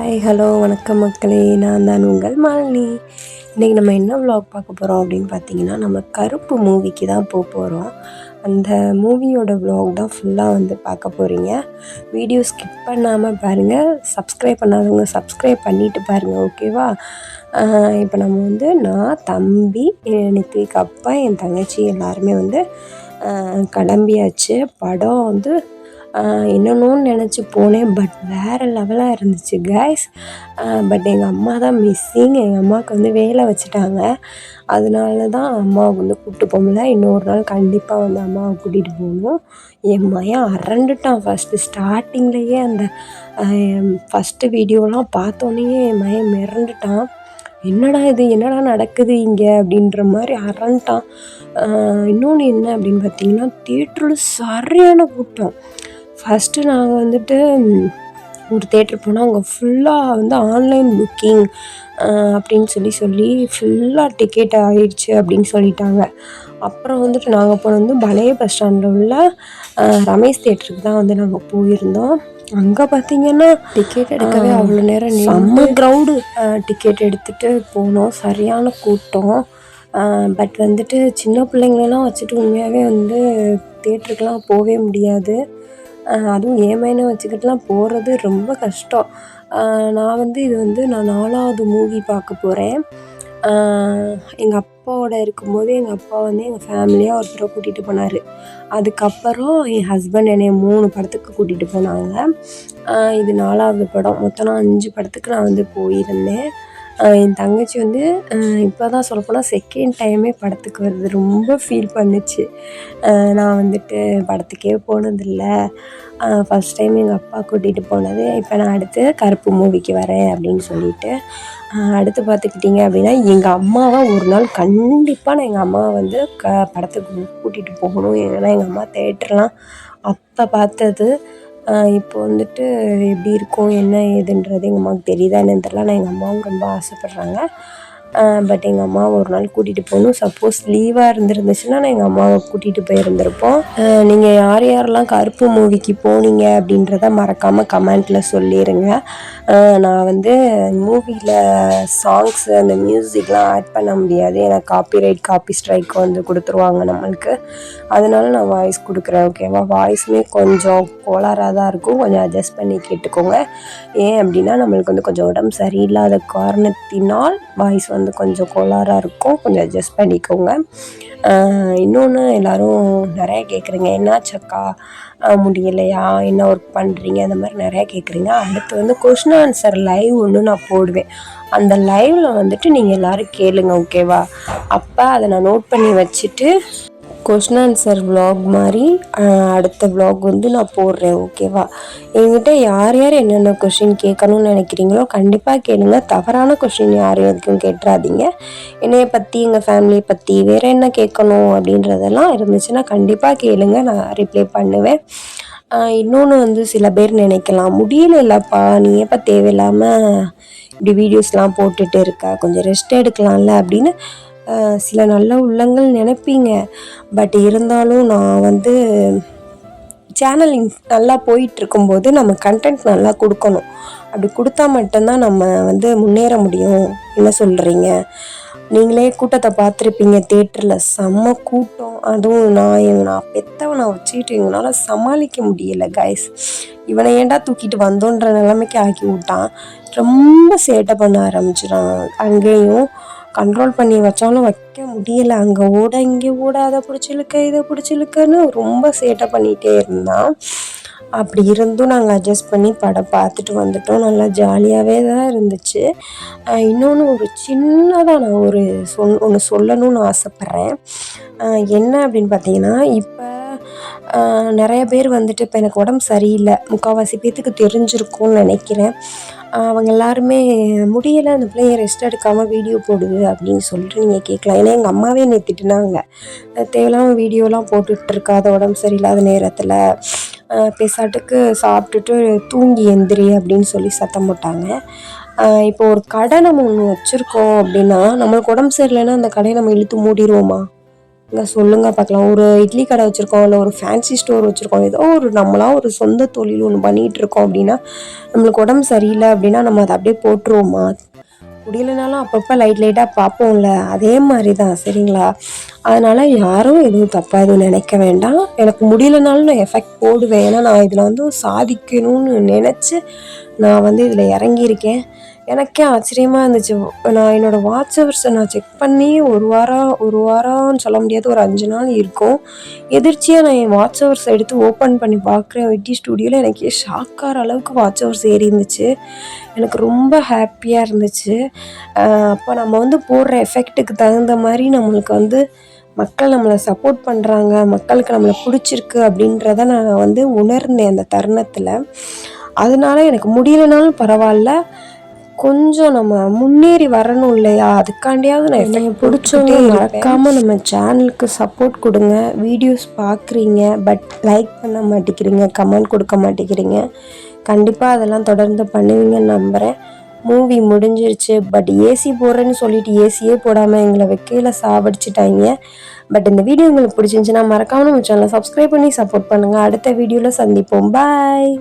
Hi hello வணக்கம் மக்களே, நான் தான் உங்கள் மாலினி. இன்றைக்கி நம்ம என்ன விலாக் பார்க்க போகிறோம் அப்படின்னு பார்த்தீங்கன்னா, நம்ம கருப்பு மூவிக்கு தான் போகிறோம். அந்த மூவியோட விலாக் தான் ஃபுல்லாக பார்க்க போகிறீங்க. வீடியோ ஸ்கிப் பண்ணாமல் பாருங்கள். சப்ஸ்கிரைப் பண்ணாதவங்க சப்ஸ்கிரைப் பண்ணிவிட்டு பாருங்கள், ஓகேவா? இப்போ நம்ம நான், தம்பி, நித்விக் அப்பா, என் தங்கச்சி எல்லாருமே கிளம்பியாச்சு. படம் என்னென்னு நினச்சி போனேன், பட் வேறு லெவலாக இருந்துச்சு கைஸ். பட் எங்கள் அம்மா தான் மிஸ்ஸிங். எங்கள் அம்மாவுக்கு வேலை வச்சுட்டாங்க. அதனால தான் அம்மாவை கூப்பிட்டு போகல. இன்னொரு நாள் கண்டிப்பாக அம்மாவை கூட்டிகிட்டு போகணும். என் மகன் அரண்டுட்டான். ஃபஸ்ட்டு ஸ்டார்டிங்லேயே அந்த ஃபஸ்ட்டு வீடியோலாம் பார்த்தோன்னே என் மகன் மிரண்டுட்டான். என்னடா இது, என்னடா நடக்குது இங்கே அப்படின்ற மாதிரி அரண்டான். இன்னொன்று என்ன அப்படின்னு பார்த்தீங்கன்னா, தியேட்டரில் சரியான கூட்டம். ஃபஸ்ட்டு நாங்கள் ஒரு தேட்டர் போனால் அங்கே ஃபுல்லாக ஆன்லைன் புக்கிங் அப்படின்னு சொல்லி ஃபுல்லாக டிக்கெட் ஆகிடுச்சு அப்படின்னு சொல்லிட்டாங்க. அப்புறம் நாங்கள் போனது பழைய பஸ் ஸ்டாண்டில் உள்ள ரமேஷ் தேட்டருக்கு தான் நாங்கள் போயிருந்தோம். அங்கே பார்த்தீங்கன்னா டிக்கெட் எடுக்கவே அவ்வளோ நேரம் செம்ம க்ரௌடு. டிக்கெட் எடுத்துகிட்டு போனோம். சரியான கூட்டம். பட் சின்ன பிள்ளைங்களெல்லாம் வச்சுட்டு உண்மையாகவே தேட்டருக்கெலாம் போகவே முடியாது. அதுவும் ஏமைனை வச்சுக்கிட்டுலாம் போகிறது ரொம்ப கஷ்டம். நான் இது நான் 4வது மூவி பார்க்க போகிறேன். எங்கள் அப்பாவோட இருக்கும்போது எங்கள் அப்பா எங்கள் ஃபேமிலியாக ஒரு தடவை கூட்டிகிட்டு போனார். அதுக்கப்புறம் என் ஹஸ்பண்ட் என்னை 3 படத்துக்கு கூட்டிகிட்டு போனாங்க. இது 4வது படம். மொத்தம் நான் 5 படத்துக்கு நான் போயிருந்தேன். என் தங்கச்சி இப்போ தான் சொல்லப்போனால் செகண்ட் டைமே படத்துக்கு வருது. ரொம்ப ஃபீல் பண்ணுச்சு. நான் படத்துக்கே போனதில்லை. ஃபஸ்ட் டைம் எங்கள் அப்பா கூட்டிகிட்டு போனது. இப்போ நான் அடுத்து கருப்பு மூவிக்கு வரேன் அப்படின்னு சொல்லிட்டு அடுத்து பார்த்துக்கிட்டிங்க அப்படின்னா, எங்கள் அம்மாவை ஒரு நாள் கண்டிப்பாக நான் எங்கள் அம்மாவை படத்துக்கு கூட்டிகிட்டு போகணும். ஏன்னா எங்கள் அம்மா தேட்டர்லாம் அப்போ பார்த்தது. இப்போ எப்படி இருக்கும் என்ன ஏதுன்றது எங்கள் அம்மாவுக்கு தெரியுதா என்னன்னு தெரியல. ஆனால் எங்கள் அம்மாவும் ரொம்ப ஆசைப்பட்றாங்க. பட் எங்கள் அம்மாவை ஒரு நாள் கூட்டிகிட்டு போகணும். சப்போஸ் லீவாக இருந்துருந்துச்சுன்னா நான் எங்கள் அம்மாவை கூட்டிகிட்டு போயிருந்திருப்போம். நீங்கள் யார் யாரெல்லாம் கருப்பு மூவிக்கு போனீங்க அப்படின்றத மறக்காமல் கமெண்ட்டில் சொல்லிடுங்க. நான் மூவியில் சாங்ஸு அந்த மியூசிக்லாம் ஆட் பண்ண முடியாது. ஏன்னா காப்பி ஸ்ட்ரைக் கொடுத்துருவாங்க நம்மளுக்கு. அதனால நான் வாய்ஸ் கொடுக்குறேன், ஓகேவா? வாய்ஸுமே கொஞ்சம் கோளாறாக தான் இருக்கும். கொஞ்சம் அட்ஜஸ்ட் பண்ணி கேட்டுக்கோங்க. ஏன் அப்படின்னா நம்மளுக்கு கொஞ்சம் உடம்பு சரியில்லாத காரணத்தினால் வாய்ஸ் கொஞ்சம் கோளாறாக இருக்கும். கொஞ்சம் அட்ஜஸ்ட் பண்ணிக்கோங்க. இன்னொன்று எல்லோரும் நிறைய கேட்குறீங்க, என்னாச்சக்கா முடியலையா, என்ன ஒர்க் பண்ணுறீங்க, அந்த மாதிரி நிறையா கேட்குறீங்க. அடுத்து கொஸ்டின் ஆன்சர் லைவ் ஒன்று நான் போடுவேன். அந்த லைவில் நீங்கள் எல்லோரும் கேளுங்க, ஓகேவா? அப்போ அதை நான் நோட் பண்ணி வச்சுட்டு கொஸ்டின் ஆன்சர் விலாக் மாதிரி அடுத்த விலாக் நான் போடுறேன், ஓகேவா? என்கிட்ட யார் யார் என்னென்ன கொஷின் கேட்கணும்னு நினைக்கிறீங்களோ கண்டிப்பாக கேளுங்க. தவறான கொஷின் யாரும் எதுக்கும் கேட்டுறாதீங்க. என்னையை பற்றி, எங்கள் ஃபேமிலியை பற்றி, வேறு என்ன கேட்கணும் அப்படின்றதெல்லாம் இருந்துச்சுன்னா கண்டிப்பாக கேளுங்க, நான் ரிப்ளை பண்ணுவேன். இன்னொன்று சில பேர் நினைக்கலாம், முடியலப்பா நீ எப்போ தேவையில்லாமல் இப்படி வீடியோஸ்லாம் போட்டுட்டு இருக்க, கொஞ்சம் ரெஸ்ட் எடுக்கலாம்ல அப்படின்னு சில நல்ல உள்ளங்கள் நினைப்பீங்க. பட் இருந்தாலும் நான் சேனல் நல்லா போயிட்டுருக்கும்போது நம்ம கண்டென்ட் நல்லா கொடுக்கணும். அப்படி கொடுத்தா மட்டும்தான் நம்ம முன்னேற முடியும். என்ன சொல்கிறீங்க? நீங்களே கூட்டத்தை பார்த்துருப்பீங்க. தேட்டரில் செம்ம கூட்டம். அதுவும் நான் பெத்தவனை வச்சுக்கிட்டு எங்களால் சமாளிக்க முடியலை கைஸ். இவனை ஏன்டா தூக்கிட்டு வந்தோன்ற நிலைமைக்கு ஆக்கி விட்டான். ரொம்ப சேட்டை பண்ண ஆரம்பிச்சிடான். அங்கேயும் கண்ட்ரோல் பண்ணி வச்சாலும் வைக்க முடியலை. அங்கே ஓட இங்கே ஓட, அதை பிடிச்சிழுக்க இதை பிடிச்சிழுக்கன்னு ரொம்ப சேட்டை பண்ணிகிட்டே இருந்தான். அப்படி இருந்தும் நாங்கள் அட்ஜஸ்ட் பண்ணி படம் பார்த்துட்டு வந்துட்டோம். நல்லா ஜாலியாகவே தான் இருந்துச்சு. இன்னொன்று ஒரு சின்னதாக நான் ஒன்று சொல்லணும்னு ஆசைப்பட்றேன். என்ன அப்படின்னு பார்த்தீங்கன்னா, இப்போ நிறைய பேர் இப்போ எனக்கு உடம்பு சரியில்லை, முக்கால்வாசி பேர்த்துக்கு தெரிஞ்சிருக்கும்னு நினைக்கிறேன். அவங்க எல்லாருமே முடியலை, அந்த பிள்ளைங்க ரெஸ்ட் எடுக்காமல் வீடியோ போடுது அப்படின்னு சொல்லிட்டு நீங்கள் கேட்கலாம். ஏன்னா எங்கள் அம்மாவே என்னை திட்டுனாங்க, தேவையில்லாமல் வீடியோலாம் போட்டுட்ருக்காத உடம்பு சரியில்லாத நேரத்தில், பேசாட்டுக்கு சாப்பிட்டுட்டு தூங்கி எந்திரி அப்படின்னு சொல்லி சத்தம் போட்டாங்க. இப்போ ஒரு கடை நம்ம ஒன்று வச்சுருக்கோம் அப்படின்னா, நம்மளுக்கு உடம்பு சரியில்லைன்னா அந்த கடையை நம்ம இழுத்து மூடிடுவோமா? சொல்லுங்க பார்க்கலாம். ஒரு இட்லி கடை வச்சுருக்கோம், இல்லை ஒரு ஃபேன்சி ஸ்டோர் வச்சுருக்கோம், ஏதோ ஒரு நம்மளா ஒரு சொந்த தொழில் ஒன்று பண்ணிகிட்ருக்கோம் அப்படின்னா, நம்மளுக்கு உடம்பு சரியில்லை அப்படின்னா நம்ம அதை அப்படியே போட்டுருவோமா? முடியலைனாலும் அப்பப்போ லைட்டாக பார்ப்போம்ல, அதே மாதிரி தான் சரிங்களா? அதனால் யாரும் எதுவும் தப்பாக எதுவும் நினைக்க வேண்டாம். எனக்கு முடியலைனாலும் நான் எஃபெக்ட் போடுவேன். ஏன்னா நான் இதில் வந்து சாதிக்கணும்னு நினச்சி நான் இதில் இறங்கியிருக்கேன். எனக்கே ஆச்சரியமாக இருந்துச்சு. நான் என்னோடய வாட்ச் ஹவர்ஸை நான் செக் பண்ணி ஒரு வாரம்னு சொல்ல முடியாது, ஒரு 5 நாள் இருக்கும். எதிர்ச்சியாக நான் என் வாட்ச் ஹவர்ஸ் எடுத்து ஓப்பன் பண்ணி பார்க்குறேன் விட்டி ஸ்டூடியோவில். எனக்கே ஷாக்காகிற அளவுக்கு வாட்ச் ஹவர்ஸ் ஏறி இருந்துச்சு. எனக்கு ரொம்ப ஹாப்பியாக இருந்துச்சு. அப்போ நம்ம போடுற எஃபெக்ட்டுக்கு தகுந்த மாதிரி நம்மளுக்கு மக்கள் நம்மளை சப்போர்ட் பண்ணுறாங்க, மக்களுக்கு நம்மளை பிடிச்சிருக்கு அப்படின்றத நான் உணர்ந்தேன் அந்த தருணத்தில். அதனால எனக்கு முடியலைனாலும் பரவாயில்ல, கொஞ்சம் நம்ம முன்னேறி வரணும் இல்லையா? அதுக்காண்டியாவது நான் எஃபெக்ட் பிடிச்சோன்னே மறக்காமல் நம்ம சேனலுக்கு சப்போர்ட் கொடுங்க. வீடியோஸ் பார்க்குறீங்க, பட் லைக் பண்ண மாட்டேங்கிறீங்க, கமெண்ட் கொடுக்க மாட்டேங்கிறீங்க. கண்டிப்பாக அதெல்லாம் தொடர்ந்து பண்ணுவீங்கன்னு நம்புகிறேன். மூவி முடிஞ்சிருச்சு, பட் ஏசி போடுறேன்னு சொல்லிட்டு ஏசியே போடாமல் எங்களை வெக்கையில் சாவடிச்சிட்டாங்க. பட் இந்த வீடியோ உங்களுக்கு பிடிச்சிருந்துச்சுன்னா மறக்காமல் நம்ம சேனலை சப்ஸ்கிரைப் பண்ணி சப்போர்ட் பண்ணுங்கள். அடுத்த வீடியோவில் சந்திப்போம். பாய்.